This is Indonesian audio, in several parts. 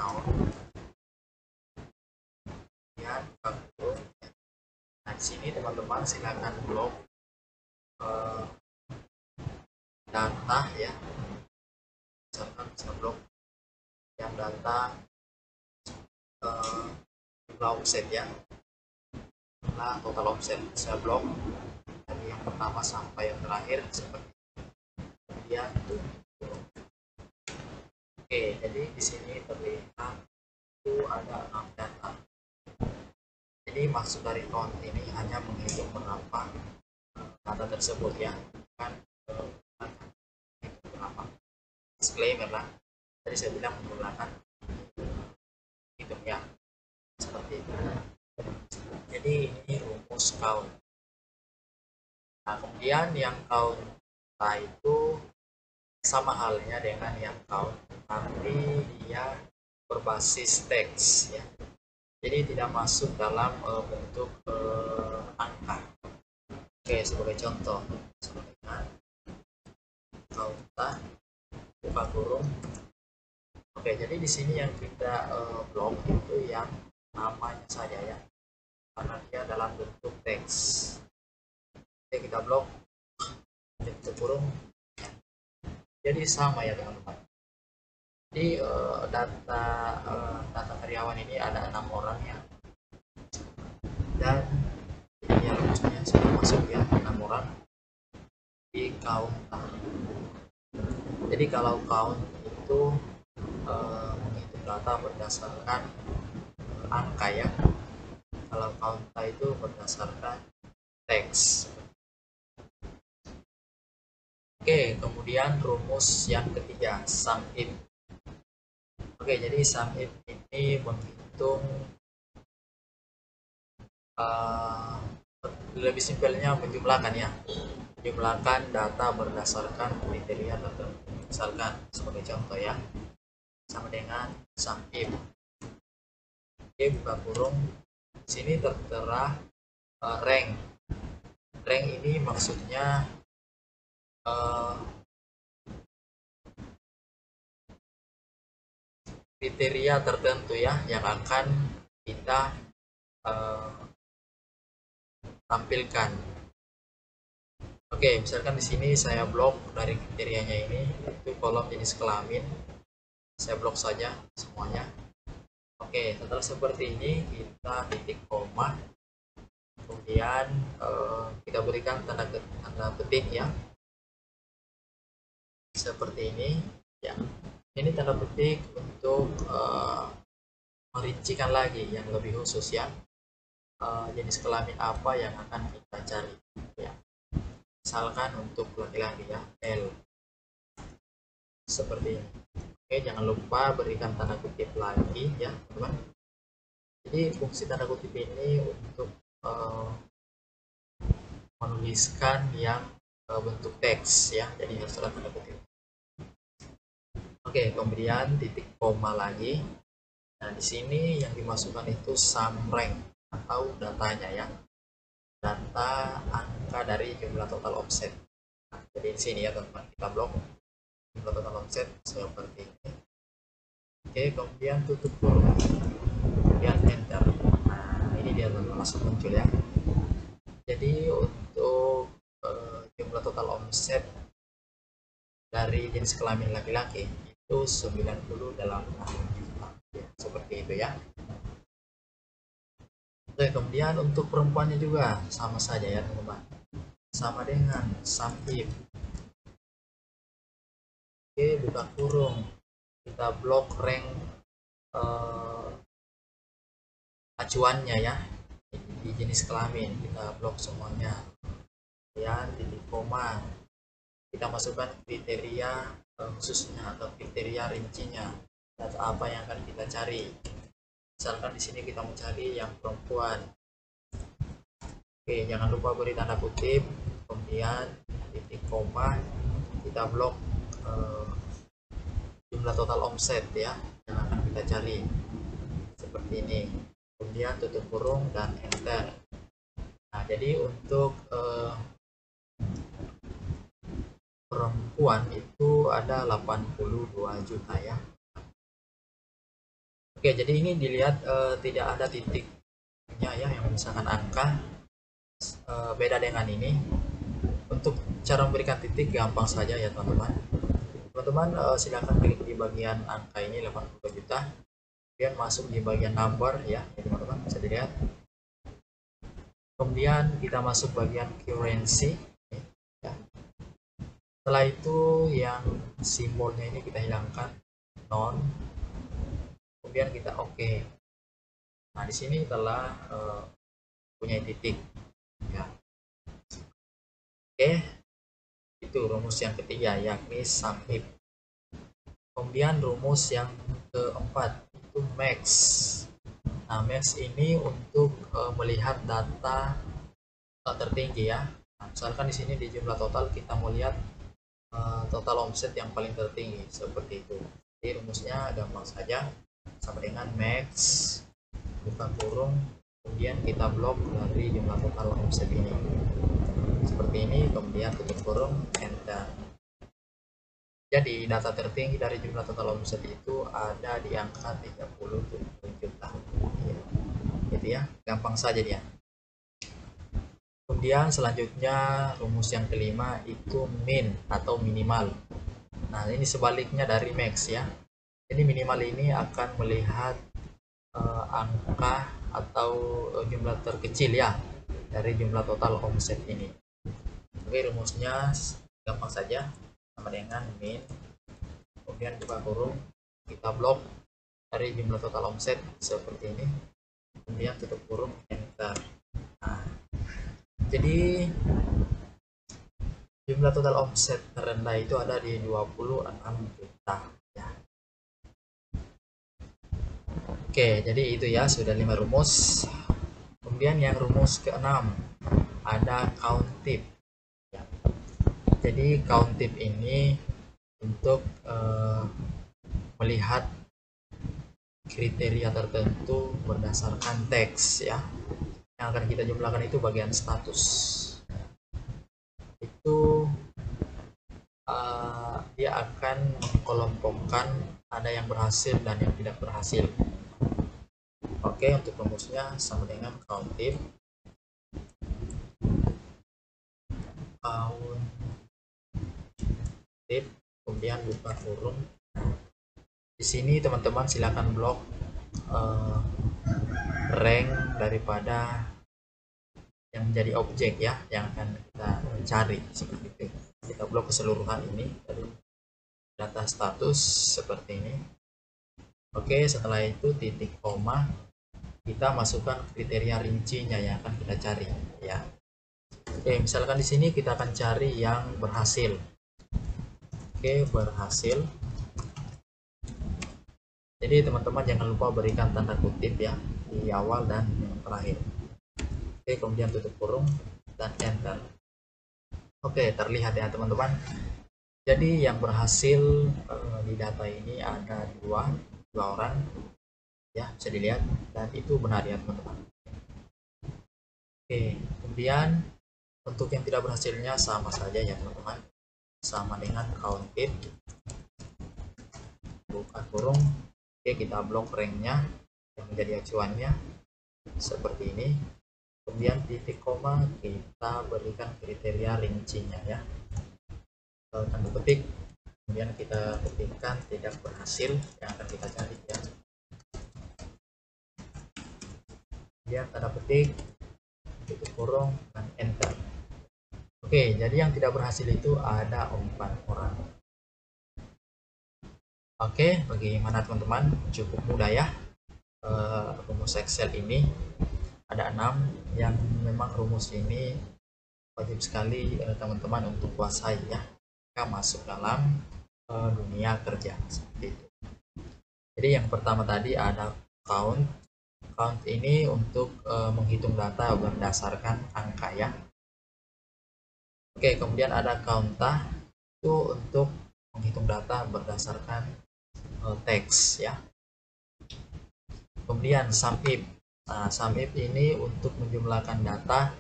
noun, kemudian buka kurung. Nah di sini teman-teman silakan blok data ya, misalkan bisa blok yang data jumlah offset ya, jumlah total offset saya blok dari yang pertama sampai yang terakhir seperti kemudian tuh. Oke, jadi di sini terlihat itu ada 6 data. Jadi maksud dari count ini hanya menghitung berapa data tersebut ya, bukan berapa disclaimer lah. Tadi saya bilang menggunakan hitung ya, seperti itu. Jadi ini rumus count. Nah kemudian yang count itu sama halnya dengan yang count, tapi dia berbasis teks ya. Jadi tidak masuk dalam bentuk angka. Oke, sebagai contoh, misalkan count buka kurung. Oke, jadi di sini yang kita blok itu yang namanya saja ya, karena dia dalam bentuk teks. Oke, kita blok tutup kurung. Jadi sama ya teman-teman. Jadi data karyawan ini ada 6 orang ya, dan ini rumusnya sudah masuk ya, 6 orang di count. Jadi kalau count itu menghitung data berdasarkan angka ya, kalau count itu berdasarkan teks. Oke, kemudian rumus yang ketiga, sum if. Oke, jadi sum if ini menghitung lebih simpelnya menjumlahkan ya, menjumlahkan data berdasarkan kriteria tertentu. Misalkan sebagai contoh ya, sama dengan sum if. Oke, buka kurung. Sini tertera rank. Rank ini maksudnya kriteria tertentu ya yang akan kita tampilkan. Oke, misalkan di sini saya blok dari kriterianya ini itu kolom jenis kelamin. Saya blok saja semuanya. Oke, setelah seperti ini kita titik koma. Kemudian kita berikan tanda petik ya. Seperti ini ya. Ini tanda petik untuk merincikan lagi yang lebih khusus ya. Jenis kelamin apa yang akan kita cari ya. Misalkan untuk laki-laki ya, L. Seperti ini. Oke, jangan lupa berikan tanda kutip lagi ya, teman-teman. Jadi fungsi tanda kutip ini untuk menuliskan yang bentuk teks ya, jadi harus ada tanda kutip. Oke, kemudian titik koma lagi. Nah, di sini yang dimasukkan itu sum rank atau datanya ya, data angka dari jumlah total offset. Nah, jadi di sini ya teman-teman, kita blok jumlah total offset seperti ini. Oke, kemudian tutup kurung, kemudian enter. Nah, ini dia teman-teman langsung muncul ya. Jadi untuk jumlah total offset dari jenis kelamin laki-laki itu 98 juta ya, seperti itu ya. Oke, kemudian untuk perempuannya juga sama saja ya teman-teman, sama dengan sum if. Oke, buka kurung, kita blok rank acuannya ya, di jenis kelamin kita blok semuanya. Kemudian titik koma, kita masukkan kriteria khususnya atau kriteria rincinya, data apa yang akan kita cari. Misalkan di sini kita mencari yang perempuan. Oke, jangan lupa beri tanda kutip, kemudian titik koma, kita blok jumlah total omset ya yang akan kita cari seperti ini. Kemudian tutup kurung dan enter. Nah, jadi untuk perempuan itu ada 82 juta ya. Oke, jadi ini dilihat tidak ada titiknya ya, yang misalkan angka beda dengan ini. Untuk cara memberikan titik gampang saja ya teman-teman. Teman-teman silakan klik di bagian angka ini 80 juta, kemudian masuk di bagian number ya, teman-teman bisa dilihat. Kemudian kita masuk bagian currency ya. Setelah itu yang simbolnya ini kita hilangkan non, kemudian kita oke. Nah di sini telah punya titik ya. Oke, itu rumus yang ketiga yakni sum if. Kemudian rumus yang keempat itu max. Nah max ini untuk melihat data tertinggi ya. Nah, misalkan di sini di jumlah total kita mau lihat total omset yang paling tertinggi seperti itu. Jadi rumusnya gampang saja, sama dengan max buka kurung, kemudian kita blok dari jumlah total omset ini seperti ini, kemudian tutup kurung, enter. Jadi data tertinggi dari jumlah total omset itu ada di angka 37 juta ya. Gitu ya, gampang saja dia. Kemudian selanjutnya rumus yang kelima itu min atau minimal. Nah ini sebaliknya dari max ya. Jadi minimal ini akan melihat angka atau jumlah terkecil ya dari jumlah total omset ini. Oke, rumusnya gampang saja, sama dengan min, kemudian buka kurung, kita blok dari jumlah total omset seperti ini, kemudian tutup kurung, enter. Nah, jadi jumlah total omset terendah itu ada di 26 juta ya. Oke, jadi itu ya, sudah 5 rumus. Kemudian yang rumus ke-6 ada count tip ya. Jadi count tip ini untuk melihat kriteria tertentu berdasarkan teks ya. Yang akan kita jumlahkan itu bagian status. Itu dia akan mengkelompokkan ada yang berhasil dan yang tidak berhasil. Oke, untuk rumusnya sama dengan count tip kemudian buka kurung. Di sini teman-teman silakan blok rank daripada yang menjadi objek ya, yang akan kita cari seperti itu. Kita blok keseluruhan ini dari data status seperti ini. Oke, setelah itu titik koma, kita masukkan kriteria rincinya yang akan kita cari ya. Oke, misalkan di sini kita akan cari yang berhasil. Oke, berhasil. Jadi teman-teman jangan lupa berikan tanda kutip ya di awal dan yang terakhir. Oke, kemudian tutup kurung dan enter. Oke, terlihat ya teman-teman. Jadi yang berhasil di data ini ada dua orang ya, bisa dilihat, dan itu benar ya teman-teman. Oke, kemudian untuk yang tidak berhasilnya sama saja ya teman-teman, sama dengan count tip, buka kurung. Oke, kita blok ranknya yang menjadi acuannya seperti ini, kemudian titik koma kita berikan kriteria rincinya ya, tanda petik, kemudian kita ketikkan tidak berhasil yang akan kita cari ya, kemudian tanda petik, tutup kurung, dan enter. Oke, jadi yang tidak berhasil itu ada 4 orang. Oke, bagaimana teman-teman? Cukup mudah ya rumus Excel ini. Ada 6 yang memang rumus ini wajib sekali teman-teman untuk kuasai ya, jika masuk dalam dunia kerja seperti itu. Jadi yang pertama tadi ada count. Count ini untuk menghitung data berdasarkan angka ya. Oke, kemudian ada counta, itu untuk menghitung data berdasarkan teks ya. Kemudian sum if. Nah, sum if ini untuk menjumlahkan data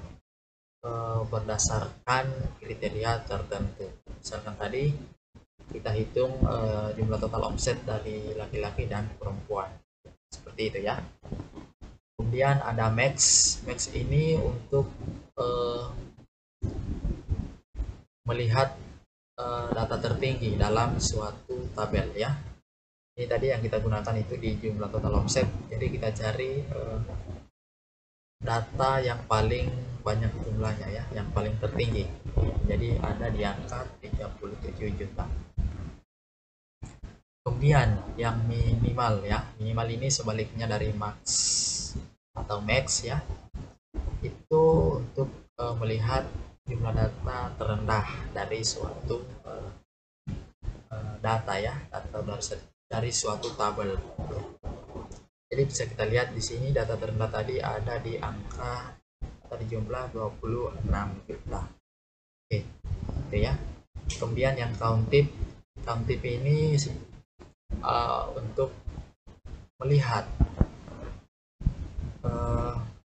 berdasarkan kriteria tertentu. Misalkan tadi kita hitung jumlah total omset dari laki-laki dan perempuan seperti itu ya. Kemudian ada max. Max ini untuk melihat data tertinggi dalam suatu tabel ya. Ini tadi yang kita gunakan itu di jumlah total offset. Jadi kita cari data yang paling banyak jumlahnya ya, yang paling tertinggi. Jadi ada di angka 37 juta. Kemudian yang minimal ya, minimal ini sebaliknya dari max atau max ya, itu untuk melihat jumlah data terendah dari suatu data ya, atau dari suatu tabel. Jadi bisa kita lihat di sini data terendah tadi ada di angka tadi jumlah 26 juta. Oke, itu ya. Kemudian yang count tip ini untuk melihat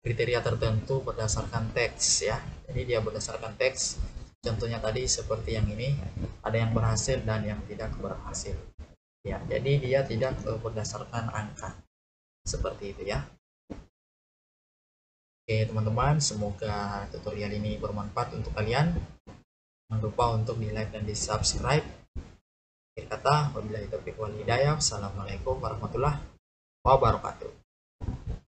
kriteria tertentu berdasarkan teks ya. Jadi dia berdasarkan teks. Contohnya tadi seperti yang ini, ada yang berhasil dan yang tidak berhasil. Ya, jadi dia tidak berdasarkan angka. Seperti itu ya. Oke teman-teman, semoga tutorial ini bermanfaat untuk kalian. Jangan lupa untuk di like dan di subscribe. Akhir kata, wabillahi taufiq wal hidayah. Assalamualaikum warahmatullahi wabarakatuh.